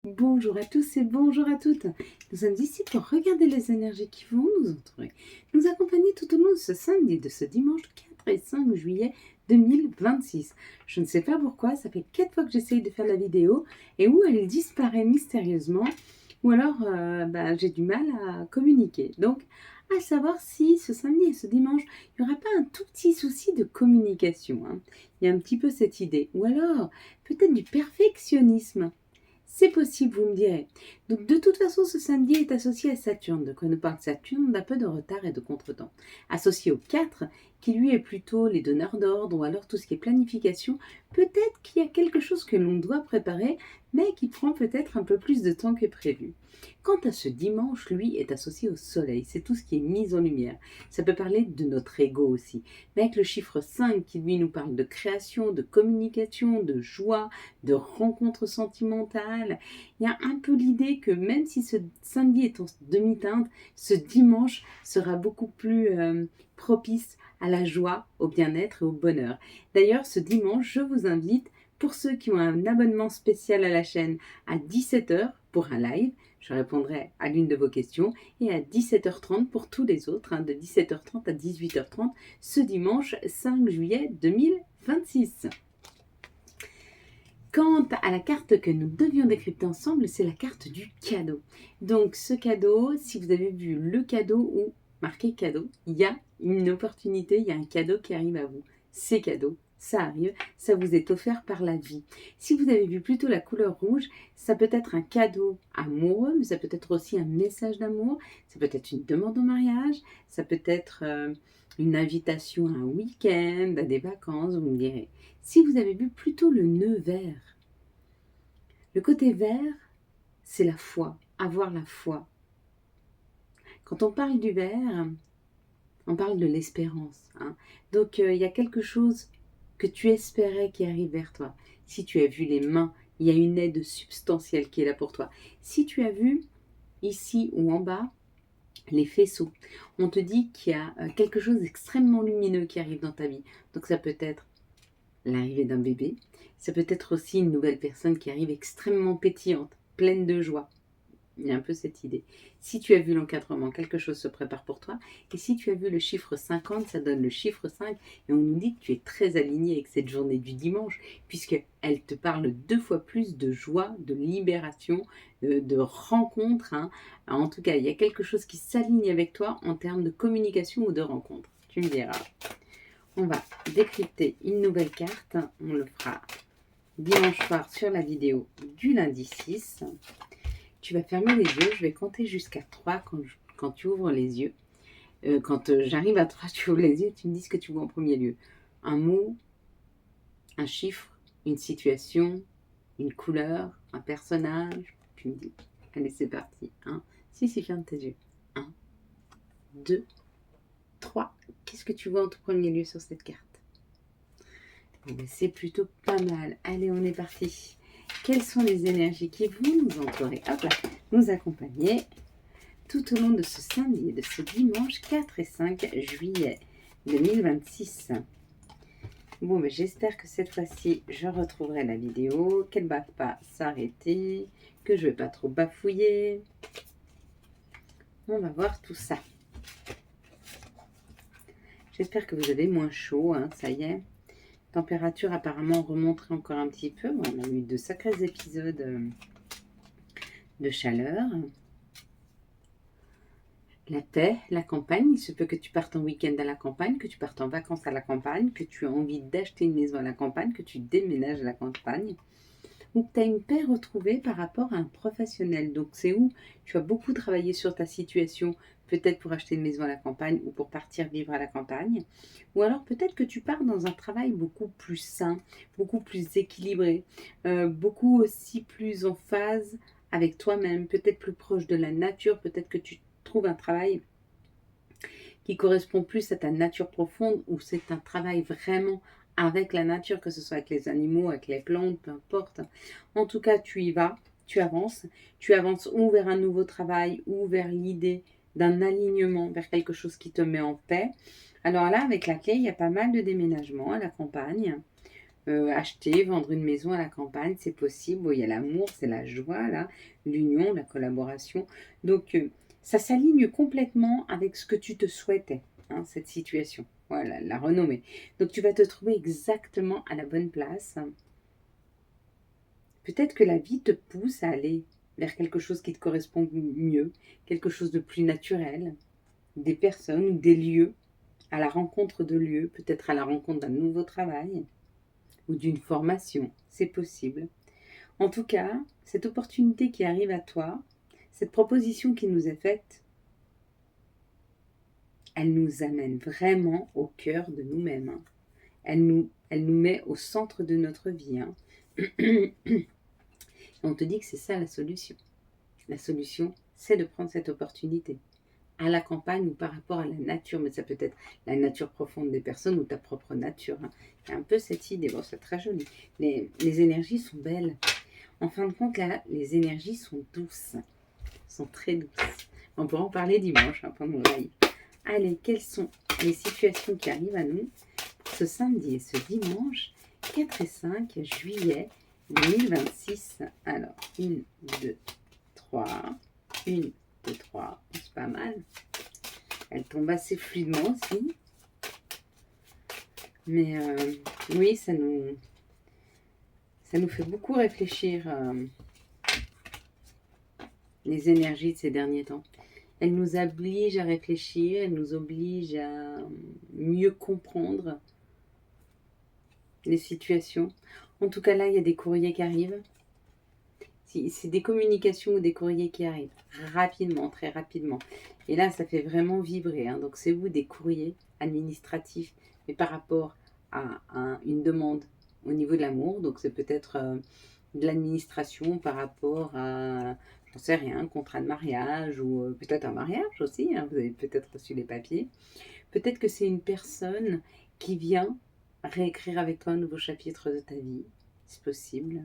Bonjour à tous et bonjour à toutes. Nous sommes ici pour regarder les énergies qui vont nous entourer, nous accompagner tout au long de ce samedi, de ce dimanche 4 et 5 juillet 2026. Je ne sais pas pourquoi, ça fait 4 fois que j'essaye de faire la vidéo et où elle disparaît mystérieusement, ou alors j'ai du mal à communiquer. Donc, à savoir si ce samedi et ce dimanche, il n'y aura pas un tout petit souci de communication, hein. Il y a un petit peu cette idée. Ou alors, peut-être du perfectionnisme. C'est possible, vous me direz. Donc, de toute façon, ce samedi est associé à Saturne. De quoi nous parle Saturne? D'un peu de retard et de contretemps. Associé au 4, qui lui est plutôt les donneurs d'ordre ou alors tout ce qui est planification, peut-être qu'il y a quelque chose que l'on doit préparer, mais qui prend peut-être un peu plus de temps que prévu. Quant à ce dimanche, lui est associé au soleil. C'est tout ce qui est mis en lumière. Ça peut parler de notre ego aussi. Mais avec le chiffre 5 qui lui nous parle de création, de communication, de joie, de rencontres sentimentales. Il y a un peu l'idée que même si ce samedi est en demi-teinte, ce dimanche sera beaucoup plus propice à la joie, au bien-être et au bonheur. D'ailleurs, ce dimanche, je vous invite, pour ceux qui ont un abonnement spécial à la chaîne, à 17h pour un live. Je répondrai à l'une de vos questions, et à 17h30 pour tous les autres, de 17h30 à 18h30, ce dimanche 5 juillet 2026. Quant à la carte que nous devions décrypter ensemble, c'est la carte du cadeau. Donc ce cadeau, si vous avez vu le cadeau ou marqué cadeau, il y a une opportunité, il y a un cadeau qui arrive à vous. C'est cadeau, ça arrive, ça vous est offert par la vie. Si vous avez vu plutôt la couleur rouge, ça peut être un cadeau amoureux, mais ça peut être aussi un message d'amour, ça peut être une demande en mariage, ça peut être une invitation à un week-end, à des vacances, vous me direz. Si vous avez vu plutôt le nœud vert, le côté vert, c'est la foi, avoir la foi. Quand on parle du vert, on parle de l'espérance, hein. Donc il y a quelque chose que tu espérais qui arrive vers toi. Si tu as vu les mains, il y a une aide substantielle qui est là pour toi. Si tu as vu ici ou en bas les faisceaux, on te dit qu'il y a quelque chose d'extrêmement lumineux qui arrive dans ta vie. Donc ça peut être l'arrivée d'un bébé, ça peut être aussi une nouvelle personne qui arrive extrêmement pétillante, pleine de joie. Il y a un peu cette idée. Si tu as vu l'encadrement, quelque chose se prépare pour toi. Et si tu as vu le chiffre 50, ça donne le chiffre 5. Et on nous dit que tu es très aligné avec cette journée du dimanche, puisqu'elle te parle 2 fois plus de joie, de libération, de rencontre, hein. En tout cas, il y a quelque chose qui s'aligne avec toi en termes de communication ou de rencontre. Tu me diras. On va décrypter une nouvelle carte. On le fera dimanche soir sur la vidéo du lundi 6. Tu vas fermer les yeux. Je vais compter jusqu'à 3 quand tu ouvres les yeux. Quand j'arrive à 3, tu ouvres les yeux et tu me dis ce que tu vois en premier lieu. Un mot, un chiffre, une situation, une couleur, un personnage. Tu me dis. Allez, c'est parti. 1. Si, ferme tes yeux. 1, 2, 3. Qu'est-ce que tu vois en tout premier lieu sur cette carte? C'est plutôt pas mal. Allez, on est parti. Quelles sont les énergies qui vont nous entourer, hop là, nous accompagner tout au long de ce samedi et de ce dimanche 4 et 5 juillet 2026. Bon, j'espère que cette fois-ci, je retrouverai la vidéo, qu'elle ne va pas s'arrêter, que je ne vais pas trop bafouiller. On va voir tout ça. J'espère que vous avez moins chaud, hein, ça y est. Température apparemment remonterait encore un petit peu. Bon, on a eu de sacrés épisodes de chaleur. La paix, la campagne. Il se peut que tu partes en week-end à la campagne, que tu partes en vacances à la campagne, que tu as envie d'acheter une maison à la campagne, que tu déménages à la campagne, ou que tu as une paix retrouvée par rapport à un professionnel. Donc c'est où tu as beaucoup travaillé sur ta situation, peut-être pour acheter une maison à la campagne ou pour partir vivre à la campagne. Ou alors peut-être que tu pars dans un travail beaucoup plus sain, beaucoup plus équilibré, beaucoup aussi plus en phase avec toi-même, peut-être plus proche de la nature, peut-être que tu trouves un travail qui correspond plus à ta nature profonde ou c'est un travail vraiment avec la nature, que ce soit avec les animaux, avec les plantes, peu importe. En tout cas, tu y vas, tu avances ou vers un nouveau travail ou vers l'idée d'un alignement, vers quelque chose qui te met en paix. Alors là, avec la clé, il y a pas mal de déménagements à la campagne. acheter, vendre une maison à la campagne, c'est possible. Bon, il y a l'amour, c'est la joie, là, l'union, la collaboration. Donc, ça s'aligne complètement avec ce que tu te souhaitais, hein, cette situation. Voilà, la renommer. Donc, tu vas te trouver exactement à la bonne place. Peut-être que la vie te pousse à aller vers quelque chose qui te correspond mieux, quelque chose de plus naturel, des personnes ou des lieux, à la rencontre de lieux, peut-être à la rencontre d'un nouveau travail ou d'une formation, c'est possible. En tout cas, cette opportunité qui arrive à toi, cette proposition qui nous est faite, elle nous amène vraiment au cœur de nous-mêmes, hein. Elle nous met au centre de notre vie, hein. Et on te dit que c'est ça la solution. La solution, c'est de prendre cette opportunité. À la campagne ou par rapport à la nature, mais ça peut être la nature profonde des personnes ou ta propre nature, hein. Il y a un peu cette idée, bon, c'est très joli. Les énergies sont belles. En fin de compte, là, les énergies sont douces, sont très douces. On pourra en parler dimanche, hein, pendant le live. Allez, quelles sont les situations qui arrivent à nous ce samedi et ce dimanche 4 et 5 juillet 2026. Alors, 1, 2, 3. 1, 2, 3. C'est pas mal. Elle tombe assez fluidement aussi. Mais oui, ça nous fait beaucoup réfléchir, les énergies de ces derniers temps. Elle nous oblige à réfléchir, elle nous oblige à mieux comprendre les situations. En tout cas, là, il y a des courriers qui arrivent. C'est des communications ou des courriers qui arrivent rapidement, très rapidement. Et là, ça fait vraiment vibrer, hein. Donc, c'est vous des courriers administratifs, mais par rapport à une demande au niveau de l'amour. Donc, c'est peut-être de l'administration par rapport à, j'en sais rien, un contrat de mariage ou peut-être un mariage aussi, hein. Vous avez peut-être reçu les papiers. Peut-être que c'est une personne qui vient réécrire avec toi un nouveau chapitre de ta vie. C'est possible.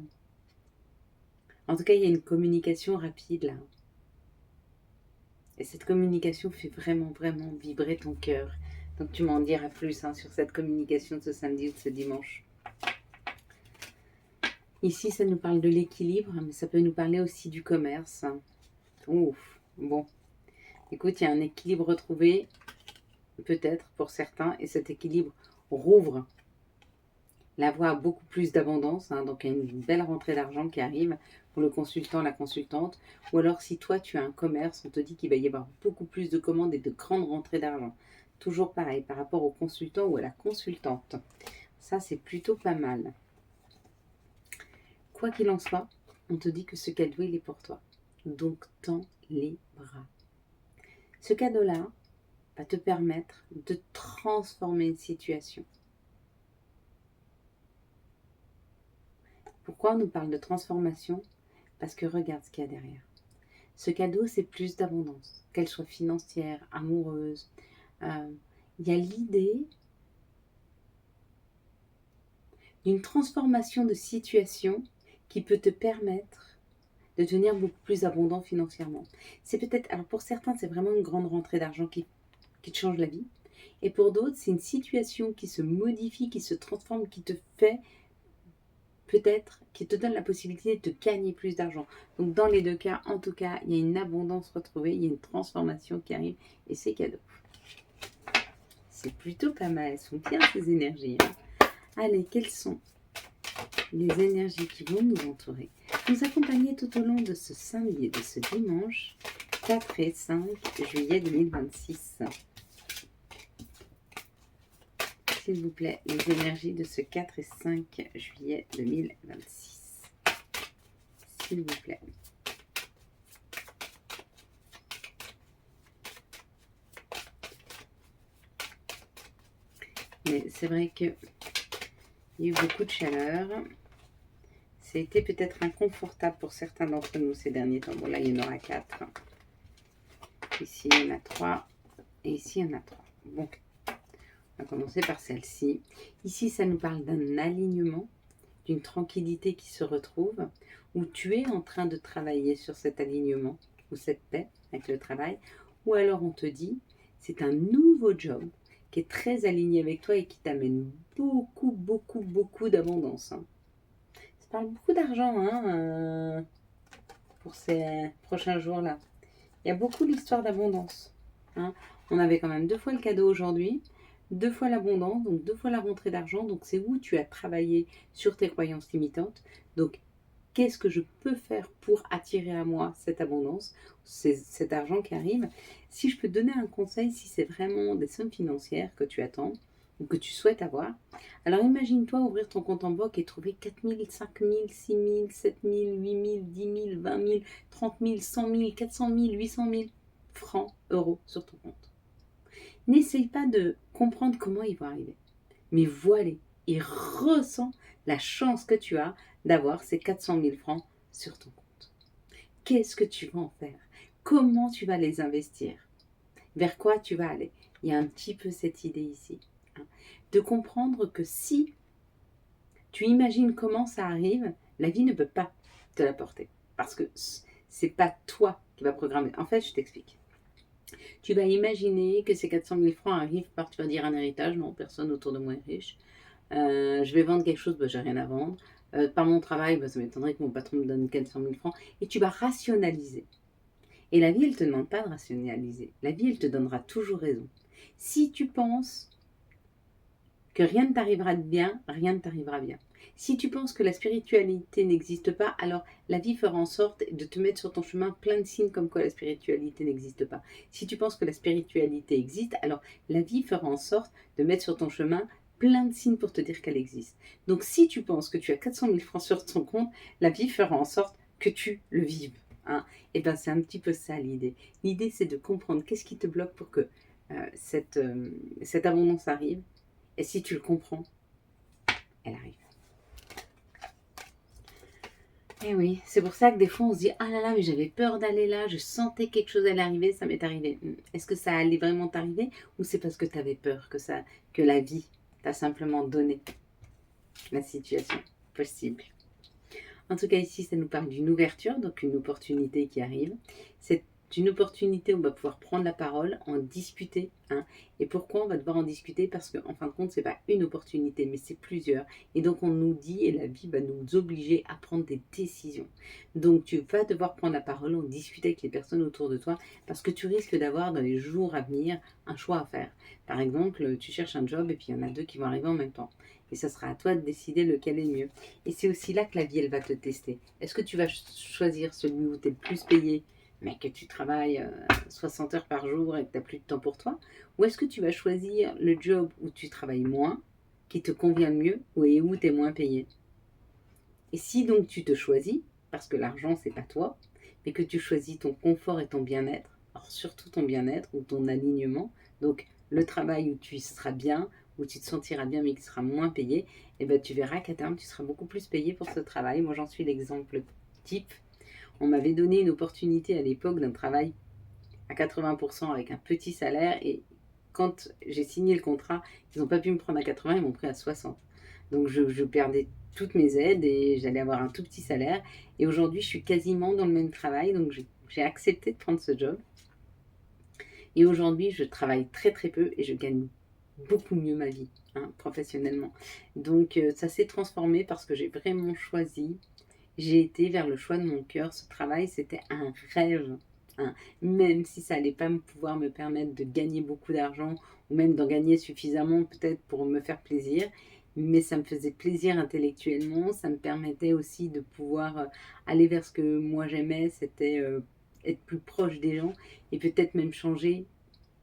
En tout cas, il y a une communication rapide là. Et cette communication fait vraiment, vraiment vibrer ton cœur. Donc tu m'en diras plus, hein, sur cette communication de ce samedi ou de ce dimanche. Ici, ça nous parle de l'équilibre, mais ça peut nous parler aussi du commerce. Ouf, bon. Écoute, il y a un équilibre retrouvé, peut-être pour certains, et cet équilibre rouvre la voie à beaucoup plus d'abondance, hein. Donc il y a une belle rentrée d'argent qui arrive pour le consultant, la consultante. Ou alors si toi tu as un commerce, on te dit qu'il va y avoir beaucoup plus de commandes et de grandes rentrées d'argent. Toujours pareil par rapport au consultant ou à la consultante. Ça c'est plutôt pas mal. Quoi qu'il en soit, on te dit que ce cadeau il est pour toi. Donc tends les bras. Ce cadeau-là va te permettre de transformer une situation. Pourquoi on nous parle de transformation? Parce que regarde ce qu'il y a derrière. Ce cadeau, c'est plus d'abondance, qu'elle soit financière, amoureuse. Il y a l'idée d'une transformation de situation qui peut te permettre de devenir beaucoup plus abondant financièrement. C'est peut-être, alors pour certains, c'est vraiment une grande rentrée d'argent qui te change la vie. Et pour d'autres, c'est une situation qui se modifie, qui se transforme, qui te fait peut-être, qui te donne la possibilité de gagner plus d'argent. Donc dans les deux cas, en tout cas, il y a une abondance retrouvée, il y a une transformation qui arrive et c'est cadeau. C'est plutôt pas mal, elles sont bien ces énergies, hein. Allez, quelles sont les énergies qui vont nous entourer, nous accompagner tout au long de ce samedi et de ce dimanche 4 et 5 juillet 2026. S'il vous plaît, les énergies de ce 4 et 5 juillet 2026. S'il vous plaît. Mais c'est vrai que il y a eu beaucoup de chaleur. C'était peut-être inconfortable pour certains d'entre nous ces derniers temps. Bon, là, il y en aura 4. Ici, il y en a 3. Et ici, il y en a 3. Bon, on va commencer par celle-ci. Ici, ça nous parle d'un alignement, d'une tranquillité qui se retrouve, où tu es en train de travailler sur cet alignement, ou cette paix avec le travail. Ou alors, on te dit, c'est un nouveau job qui est très aligné avec toi et qui t'amène beaucoup, beaucoup, beaucoup d'abondance. Hein. Ça parle beaucoup d'argent pour ces prochains jours-là. Il y a beaucoup d'histoires d'abondance. Hein. On avait quand même 2 fois le cadeau aujourd'hui, 2 fois l'abondance, donc 2 fois la rentrée d'argent. Donc c'est où tu as travaillé sur tes croyances limitantes. Donc qu'est-ce que je peux faire pour attirer à moi cette abondance, cet argent qui arrive. Si je peux te donner un conseil, si c'est vraiment des sommes financières que tu attends ou que tu souhaites avoir, alors imagine-toi ouvrir ton compte en banque et trouver 4 000, 5 000, 6 000, 7 000, 8 000, 10 000, 20 000, 30 000, 100 000, 400 000, 800 000 francs, euros sur ton compte. N'essaye pas de comprendre comment ils vont arriver, mais vois-les et ressens la chance que tu as d'avoir ces 400 000 francs sur ton compte. Qu'est-ce que tu vas en faire? Comment tu vas les investir? Vers quoi tu vas aller? Il y a un petit peu cette idée ici. Hein, de comprendre que si tu imagines comment ça arrive, la vie ne peut pas te l'apporter. Parce que c'est pas toi qui vas programmer. En fait, je t'explique. Tu vas imaginer que ces 400 000 francs arrivent par, tu vas dire, un héritage. Non, personne autour de moi est riche. Je vais vendre quelque chose, j'ai rien à vendre. Par mon travail, ça m'étonnerait que mon patron me donne 400 000 francs. Et tu vas rationaliser. Et la vie, elle ne te demande pas de rationaliser. La vie, elle te donnera toujours raison. Si tu penses que rien ne t'arrivera de bien, rien ne t'arrivera bien. Si tu penses que la spiritualité n'existe pas, alors la vie fera en sorte de te mettre sur ton chemin plein de signes comme quoi la spiritualité n'existe pas. Si tu penses que la spiritualité existe, alors la vie fera en sorte de mettre sur ton chemin plein de signes pour te dire qu'elle existe. Donc si tu penses que tu as 400 000 francs sur ton compte, la vie fera en sorte que tu le vives. Hein. Et bien c'est un petit peu ça l'idée. L'idée c'est de comprendre qu'est-ce qui te bloque pour que cette abondance arrive. Et si tu le comprends, elle arrive. Et oui, c'est pour ça que des fois on se dit ah là là, mais j'avais peur d'aller là, je sentais quelque chose allait arriver, ça m'est arrivé. Est-ce que ça allait vraiment t'arriver ou c'est parce que tu avais peur que la vie t'a simplement donné la situation possible? En tout cas, ici, ça nous parle d'une ouverture, donc une opportunité qui arrive. C'est une opportunité où on va pouvoir prendre la parole, en discuter. Hein. Et pourquoi on va devoir en discuter? Parce qu'en fin de compte, ce n'est pas une opportunité, mais c'est plusieurs. Et donc, on nous dit, et la vie va nous obliger à prendre des décisions. Donc, tu vas devoir prendre la parole, en discuter avec les personnes autour de toi, parce que tu risques d'avoir, dans les jours à venir, un choix à faire. Par exemple, tu cherches un job et puis il y en a 2 qui vont arriver en même temps. Et ça sera à toi de décider lequel est le mieux. Et c'est aussi là que la vie, elle va te tester. Est-ce que tu vas choisir celui où tu es le plus payé, mais que tu travailles 60 heures par jour et que tu n'as plus de temps pour toi? Ou est-ce que tu vas choisir le job où tu travailles moins, qui te convient le mieux, et où tu es moins payé? Et si donc tu te choisis, parce que l'argent, c'est pas toi, mais que tu choisis ton confort et ton bien-être, alors surtout ton bien-être ou ton alignement, donc le travail où tu seras bien, où tu te sentiras bien mais qui sera moins payé, et ben tu verras qu'à terme tu seras beaucoup plus payé pour ce travail. Moi j'en suis l'exemple type. On m'avait donné une opportunité à l'époque d'un travail à 80% avec un petit salaire et quand j'ai signé le contrat, ils n'ont pas pu me prendre à 80, ils m'ont pris à 60. Donc je perdais toutes mes aides et j'allais avoir un tout petit salaire. Et aujourd'hui, je suis quasiment dans le même travail, donc j'ai accepté de prendre ce job. Et aujourd'hui, je travaille très très peu et je gagne beaucoup mieux ma vie, professionnellement. Donc ça s'est transformé parce que j'ai vraiment choisi, j'ai été vers le choix de mon cœur. Ce travail, c'était un rêve. Hein. Même si ça n'allait pas pouvoir me permettre de gagner beaucoup d'argent ou même d'en gagner suffisamment peut-être pour me faire plaisir, mais ça me faisait plaisir intellectuellement, ça me permettait aussi de pouvoir aller vers ce que moi j'aimais, c'était être plus proche des gens et peut-être même changer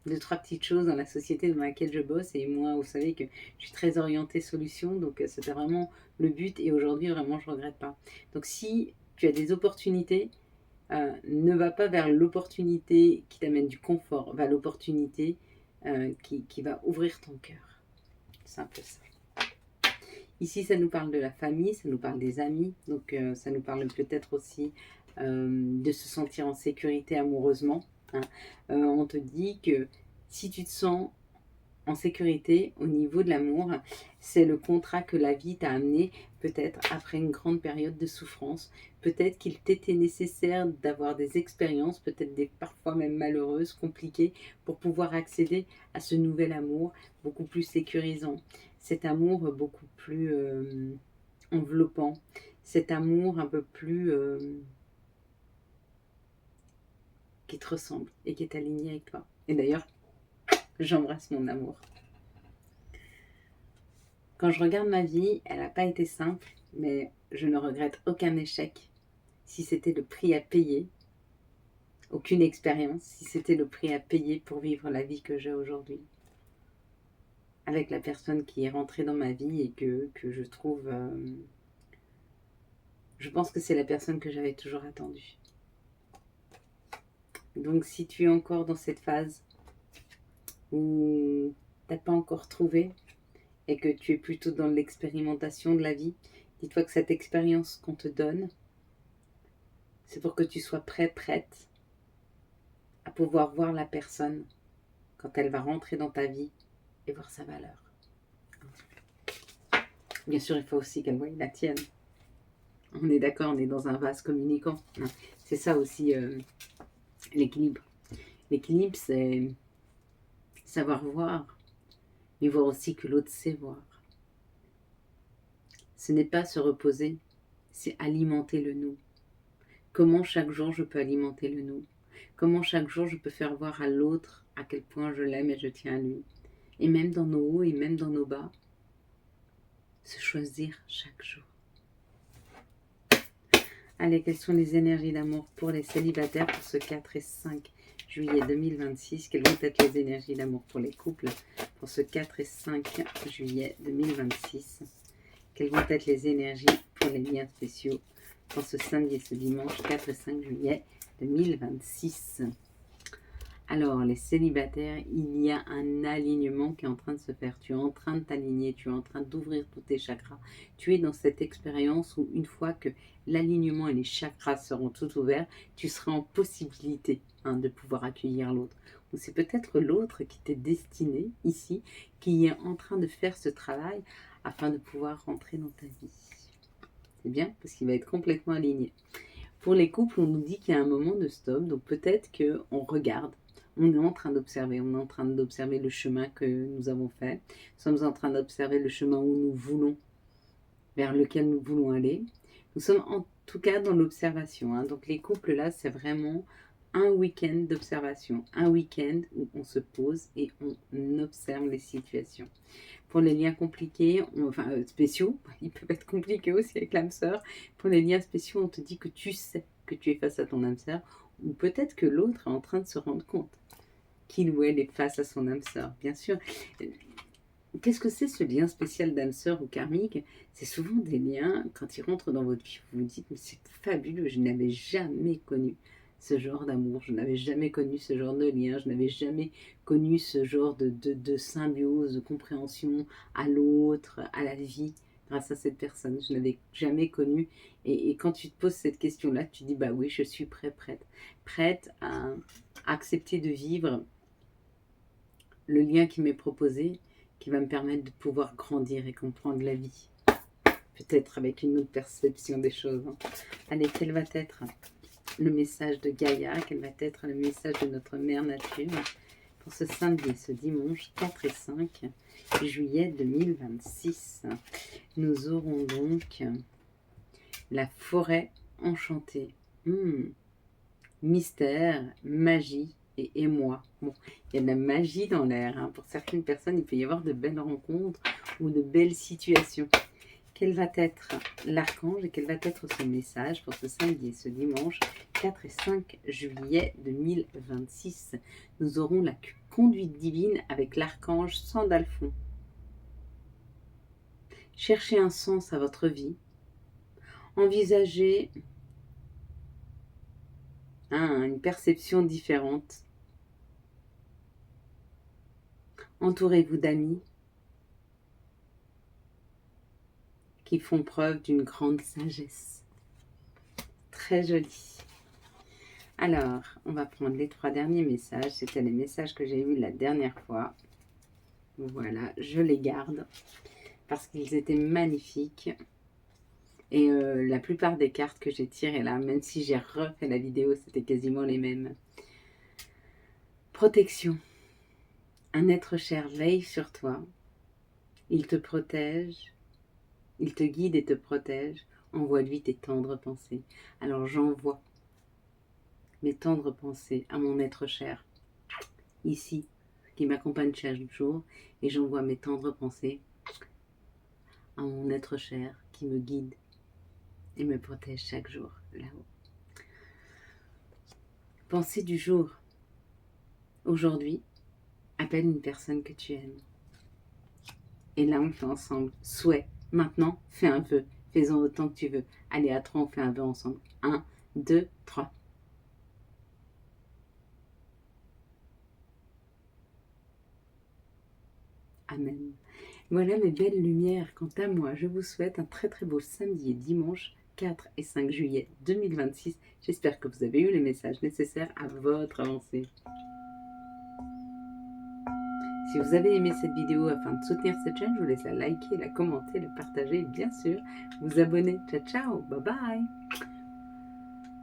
2-3 petites choses dans la société dans laquelle je bosse. Et moi, vous savez que je suis très orientée solution, donc c'était vraiment le but. Et aujourd'hui, vraiment, je ne regrette pas. Donc si tu as des opportunités, ne va pas vers l'opportunité qui t'amène du confort, va l'opportunité qui va ouvrir ton cœur. C'est un peu ça. Ici, ça nous parle de la famille, ça nous parle des amis, donc ça nous parle peut-être aussi de se sentir en sécurité amoureusement. Hein. On te dit que si tu te sens en sécurité au niveau de l'amour. C'est le contrat que la vie t'a amené, peut-être après une grande période de souffrance. Peut-être qu'il t'était nécessaire d'avoir des expériences, peut-être des parfois même malheureuses, compliquées, pour pouvoir accéder à ce nouvel amour beaucoup plus sécurisant. Cet amour beaucoup plus enveloppant. Cet amour un peu plus qui te ressemble et qui est aligné avec toi. Et d'ailleurs, j'embrasse mon amour. Quand je regarde ma vie, elle n'a pas été simple, mais je ne regrette aucun échec. Si c'était le prix à payer, aucune expérience, si c'était le prix à payer pour vivre la vie que j'ai aujourd'hui. Avec la personne qui est rentrée dans ma vie et que je trouve... je pense que c'est la personne que j'avais toujours attendue. Donc si tu es encore dans cette phase où tu n'as pas encore trouvé, et que tu es plutôt dans l'expérimentation de la vie, dis-toi que cette expérience qu'on te donne, c'est pour que tu sois prête à pouvoir voir la personne quand elle va rentrer dans ta vie et voir sa valeur. Bien sûr, il faut aussi qu'elle voie la tienne. On est d'accord, on est dans un vase communicant. C'est ça aussi l'équilibre. L'équilibre, c'est savoir voir, mais voir aussi que l'autre sait voir. Ce n'est pas se reposer, c'est alimenter le nous. Comment chaque jour je peux alimenter le nous? Comment chaque jour je peux faire voir à l'autre à quel point je l'aime et je tiens à lui? Et même dans nos hauts et même dans nos bas, se choisir chaque jour. Allez, quelles sont les énergies d'amour pour les célibataires pour ce 4 et 5 juillet 2026? Quelles vont être les énergies d'amour pour les couples pour ce 4 et 5 juillet 2026? Quelles vont être les énergies pour les liens spéciaux pour ce samedi et ce dimanche 4 et 5 juillet 2026? Alors, les célibataires, il y a un alignement qui est en train de se faire. Tu es en train de t'aligner, tu es en train d'ouvrir tous tes chakras. Tu es dans cette expérience où une fois que l'alignement et les chakras seront tout ouverts, tu seras en possibilité de pouvoir accueillir l'autre. Ou c'est peut-être l'autre qui t'est destiné ici, qui est en train de faire ce travail afin de pouvoir rentrer dans ta vie. C'est bien, parce qu'il va être complètement aligné. Pour les couples, on nous dit qu'il y a un moment de stop, donc peut-être qu'on regarde. On est en train d'observer, le chemin que nous avons fait. Nous sommes en train d'observer le chemin où nous voulons, vers lequel nous voulons aller. Nous sommes en tout cas dans l'observation. Donc les couples là, c'est vraiment un week-end d'observation. Un week-end où on se pose et on observe les situations. Pour les liens compliqués, spéciaux, ils peuvent être compliqués aussi avec l'âme sœur. Pour les liens spéciaux, on te dit que tu sais que tu es face à ton âme sœur, ou peut-être que l'autre est en train de se rendre compte qu'il ou elle est face à son âme sœur. Bien sûr, qu'est-ce que c'est ce lien spécial d'âme sœur ou karmique? C'est souvent des liens, quand ils rentrent dans votre vie, vous vous dites, mais c'est fabuleux, je n'avais jamais connu ce genre d'amour, je n'avais jamais connu ce genre de lien, je n'avais jamais connu ce genre de symbiose, de compréhension à l'autre, à la vie, grâce à cette personne. Je n'avais jamais connu. Et quand tu te poses cette question-là, tu dis, bah oui, je suis prête à accepter de vivre le lien qui m'est proposé, qui va me permettre de pouvoir grandir et comprendre la vie. Peut-être avec une autre perception des choses. Allez, quel va être le message de Gaïa, quel va être le message de notre mère nature pour ce samedi et ce dimanche 4 et 5 juillet 2026. Nous aurons donc la forêt enchantée. Mystère, magie et émoi. Bon, il y a de la magie dans l'air. Pour certaines personnes, il peut y avoir de belles rencontres ou de belles situations. Quel va être l'archange et quel va être ce message pour ce samedi et ce dimanche 4 et 5 juillet 2026? Nous aurons la conduite divine avec l'archange Sandalphon. Cherchez un sens à votre vie. Envisagez une perception différente. Entourez-vous d'amis qui font preuve d'une grande sagesse. Très joli. Alors, on va prendre les 3 derniers messages. C'était les messages que j'ai eus la dernière fois. Voilà, je les garde parce qu'ils étaient magnifiques. Et la plupart des cartes que j'ai tirées là, même si j'ai refait la vidéo, c'était quasiment les mêmes. Protection. Un être cher veille sur toi. Il te protège. Il te guide et te protège. Envoie-lui tes tendres pensées. Alors j'envoie mes tendres pensées à mon être cher, ici, qui m'accompagne chaque jour. Et j'envoie mes tendres pensées à mon être cher qui me guide et me protège chaque jour, là-haut. Pensée du jour. Aujourd'hui, appelle une personne que tu aimes. Et là, on fait ensemble. Souhait. Maintenant, fais un vœu. Fais-en autant que tu veux. Allez, à 3, on fait un vœu ensemble. 1, 2, 3. Amen. Voilà mes belles lumières. Quant à moi, je vous souhaite un très très beau samedi et dimanche 4 et 5 juillet 2026. J'espère que vous avez eu les messages nécessaires à votre avancée. Si vous avez aimé cette vidéo, afin de soutenir cette chaîne, je vous laisse la liker, la commenter, la partager et bien sûr vous abonner. Ciao ciao, bye bye.